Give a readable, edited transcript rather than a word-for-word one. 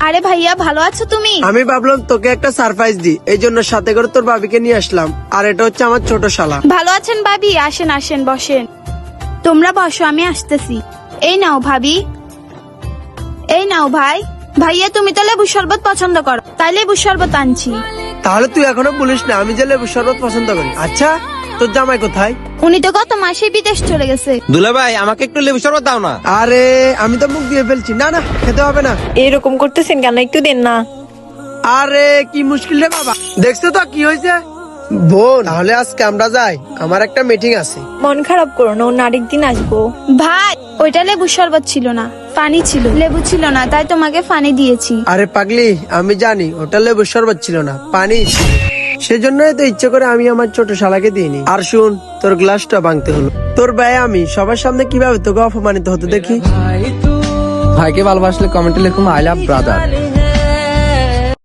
আরে ভাইয়া, ভালো আছো তুমি? আমি ভাবলাম তোকে একটা সারপ্রাইজ দি, এই জন্য সাথে করে তোর ভাবিকে নিয়ে আসলাম। আর এটা হচ্ছে আমার ছোট শালা। ভালো আছেন ভাবি? আসেন আসেন, বসেন। তোমরা বসো, আমি আসতেছি। এই নাও ভাবি, এই নাও ভাই। ভাইয়া, তুমি তো লেবু শরবত পছন্দ করো, তাই লেবু শরবত আনছি। তাহলে তুই এখনো বলিস না আমি যে লেবু শরবত পছন্দ করি। আচ্ছা, তোর জামাই কোথায়? উনি তো গত মাসে বিদেশ চলে গেছে। দুলা ভাই, আমাকে একটু লেবু শরবত দাও না। আরে আমি তো মুখ দিয়ে ফেলছি। না না, খেতে হবে না। এরকম করতেছেন কেন? একটু দেন না। আরে কি মুশকিল রে বাবা, দেখছো তো কি হয়েছে। বোন, তাহলে আজকে আমরা যাই, আমার একটা মিটিং আছে। মন খারাপ করো না, অন্য আরেকদিন আসবো। ভাই, ওইটা লেবু শরবত ছিল না, পানি ছিল। লেবু ছিল না, তাই তোমাকে পানি দিয়েছি। আরে পাগলি, আমি জানি ওটা লেবু শরবত ছিল না, পানি ছিল। সেজন্যই তো ইচ্ছে করে আমি আমার ছোট শালাকে দিইনি। আর শুন, তোর গ্লাসটা ভাঙতে হলো। তোর ভাই আমি সবার সামনে কিভাবে তোকে অপমানিত হতে দেখি। ভাইকে ভালোবাসলে কমেন্টে লিখুন আই লাভ ব্রাদার।